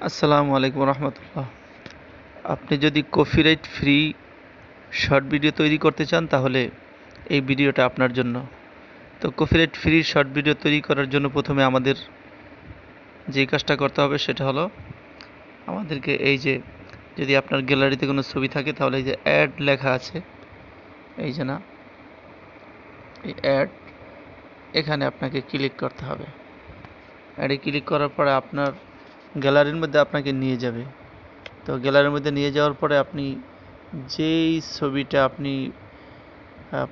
আসসালামু আলাইকুম রহমতুল্লাহ। আপনি যদি কপিরাইট ফ্রি শর্ট ভিডিও তৈরি করতে চান তাহলে এই ভিডিওটা আপনার জন্য। তো কপিরাইট ফ্রি শর্ট ভিডিও তৈরি করার জন্য প্রথমে আমাদের যে কাজটা করতে হবে সেটা হলো আমাদেরকে এই যে যদি আপনার গ্যালারিতে কোনো ছবি থাকে তাহলে এই যে অ্যাড লেখা আছে, এই যে না, এই অ্যাড, এখানে আপনাকে ক্লিক করতে হবে। অ্যাডে ক্লিক করার পরে আপনার গ্যালারির মধ্যে আপনাকে নিয়ে যাবে। তো গ্যালারির মধ্যে নিয়ে যাওয়ার পরে আপনি যেই ছবিটা আপনি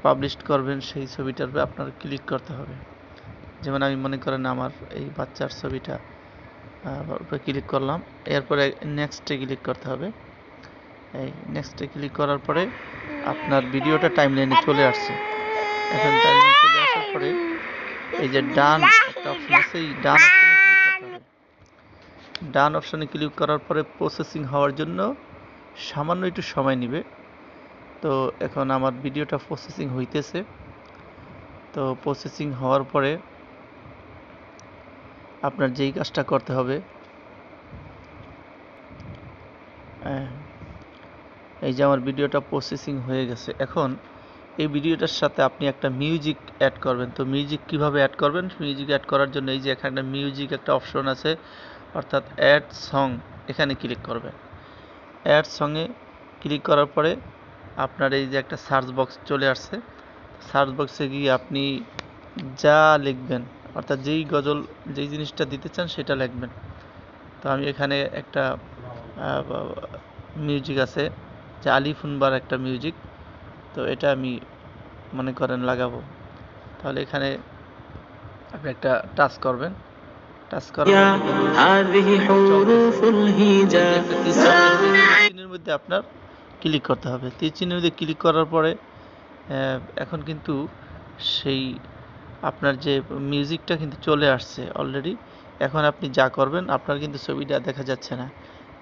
পাবলিশ করবেন সেই ছবিটার উপরে আপনার ক্লিক করতে হবে। যেমন আমি মনে করেন আমার এই বাচ্চার ছবিটা উপরে ক্লিক করলাম, এরপরে নেক্সটে ক্লিক করতে হবে। এই নেক্সটে ক্লিক করার পরে আপনার ভিডিওটা টাইমলাইনে চলে আসছে। এখন টাইমলাইনে চলে আসার পরে এই যে ডান একটা অপশন আছে, এই ডান অপশনে ক্লিক করতে হবে। ডান অপশনে ক্লিক করার পরে প্রসেসিং হওয়ার জন্য সামান্য একটু সময় নেবে। তো এখন আমার ভিডিওটা প্রসেসিং হইতেছে। তো প্রসেসিং হওয়ার পরে আপনার যেই কাজটা করতে হবে, এই যে আমার ভিডিওটা প্রসেসিং হয়ে গেছে। এখন এই ভিডিওটার সাথে আপনি একটা মিউজিক অ্যাড করবেন। তো মিউজিক কিভাবে অ্যাড করবেন? মিউজিক অ্যাড করার জন্য এই যে এখানে মিউজিক একটা অপশন আছে, অর্থাৎ অ্যাড সং, এখানে ক্লিক করবেন। অ্যাড সঙ্গে ক্লিক করার পরে আপনার এই যে একটা সার্চ বক্স চলে আসছে, সার্চ বক্সে গিয়ে আপনি যা লিখবেন, অর্থাৎ যেই গজল, যেই জিনিসটা দিতে চান সেটা লিখবেন। তো আমি এখানে একটা মিউজিক আছে যে আলিফুনবার একটা মিউজিক, তো এটা আমি মনে করেন লাগাবো। তাহলে এখানে আপনি একটা টাচ করবেন, টাচ করার চিহ্নের মধ্যে আপনার ক্লিক করতে হবে। তীর চিহ্নের মধ্যে ক্লিক করার পরে এখন কিন্তু সেই আপনার যে মিউজিকটা কিন্তু চলে আসছে অলরেডি। এখন আপনি যা করবেন, আপনার কিন্তু ছবিটা দেখা যাচ্ছে না।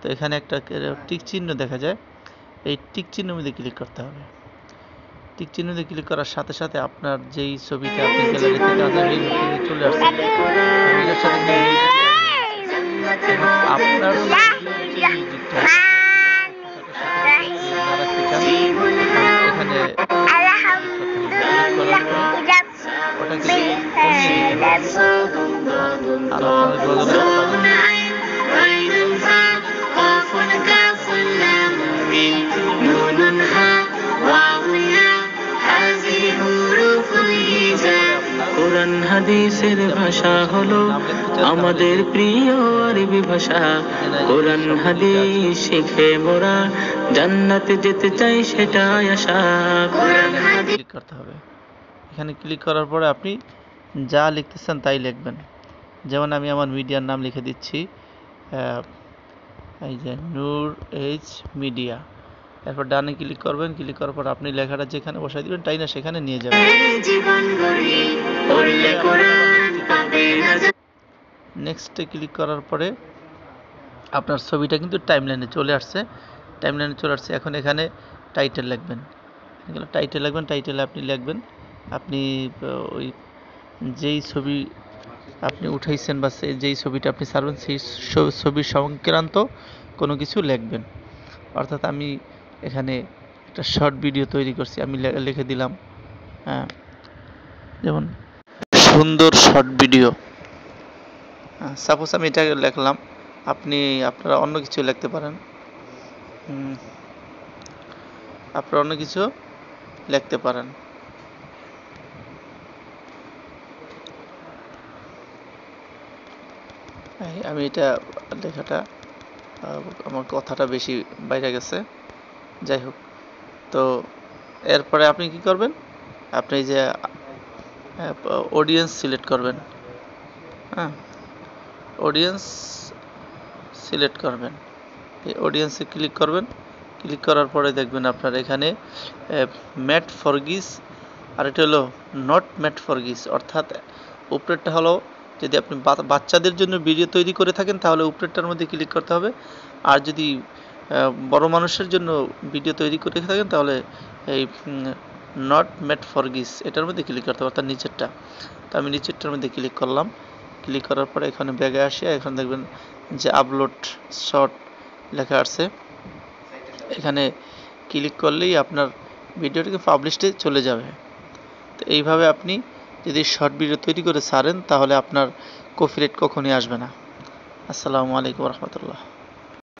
তো এখানে একটা টিক চিহ্ন দেখা যায়, এই টিক চিহ্নের মধ্যে ক্লিক করতে হবে। টিক চিহ্ন মধ্যে ক্লিক করার সাথে সাথে আপনার যেই ছবিটা আপনি গ্যালারি থেকে আছেন এই চলে আসছে। এর সাথে আপনার এখানে কোরআন হাদিসের ভাষা হলো আমাদের প্রিয় আরবি ভাষা। কোরআন হাদিস শিখে মোরা জান্নাতে যেতে চাই, সেটাই আশা। কোরআন হাদিস ক্লিক করতে হবে। এখানে ক্লিক করার পরে আপনি যা লিখতেছেন তাই লিখবেন। যেমন আমি আমার মিডিয়ার নাম লিখে দিচ্ছি, এই যে নূর এইচ মিডিয়া। এরপর ডানে ক্লিক করবেন, ক্লিক করার পর আপনি লেখাটা যেখানে বসাই দিবেন তাই না সেখানে নিয়ে যাবেন। নেক্সটে ক্লিক করার পরে আপনার ছবিটা কিন্তু টাইমলাইনে চলে আসছে, টাইমলাইনে চলে আসছে। এখন এখানে টাইটেল লিখবেন, টাইটেল লিখবেন, টাইটেলে আপনি লিখবেন আপনি ওই যেই ছবি আপনি উঠাইছেন বা যেই ছবিটা আপনি ছাড়বেন সেই ছবির সংক্রান্ত কোনো কিছু লিখবেন। অর্থাৎ আমি এখানে একটা শর্ট ভিডিও তৈরি করছি, আমি লিখে দিলাম যেমন সুন্দর শর্ট ভিডিও। সাপোজ আমি এটা লিখলাম, আপনারা অন্য কিছু লিখতে পারেন, আপনারা অন্য কিছু লিখতে পারেন। আমি এটা লেখাটা, আমার কথাটা বেশি বাইরে গেছে, যাই হোক। তো এরপরে আপনি কি করবেন, আপনি যে অডিয়েন্স সিলেক্ট করবেন, অডিয়েন্স সিলেক্ট করবেন, এই অডিয়েন্সে ক্লিক করবেন। ক্লিক করার পরে দেখবেন আপনার এখানে ম্যাট ফরগিস, আর এটা হলো নট ম্যাট ফরগিস। অর্থাৎ উপরেরটা হলো যদি আপনি বাচ্চাদের জন্য ভিডিও তৈরি করে থাকেন তাহলে উপরেরটার মধ্যে ক্লিক করতে হবে, আর যদি বড় মানুষের জন্য ভিডিও তৈরি করে থাকেন তাহলে এই নট ম্যাট ফরগিস এটার মধ্যে ক্লিক করতে হবে, অর্থাৎ নিচেরটা। তো আমি নিচেরটার মধ্যে ক্লিক করলাম। ক্লিক করার পরে এখানে ব্যাগে আসে, এখন দেখবেন যে আপলোড শর্ট লেখা আছে, এখানে ক্লিক করলেই আপনার ভিডিওটিকে পাবলিশডে চলে যাবে। তো এইভাবে আপনি যদি শর্ট ভিডিও তৈরি করে ছাড়েন তাহলে আপনার কপিরাইট কখনই আসবে না। আসসালামু আলাইকুম রহমতুল্লাহ।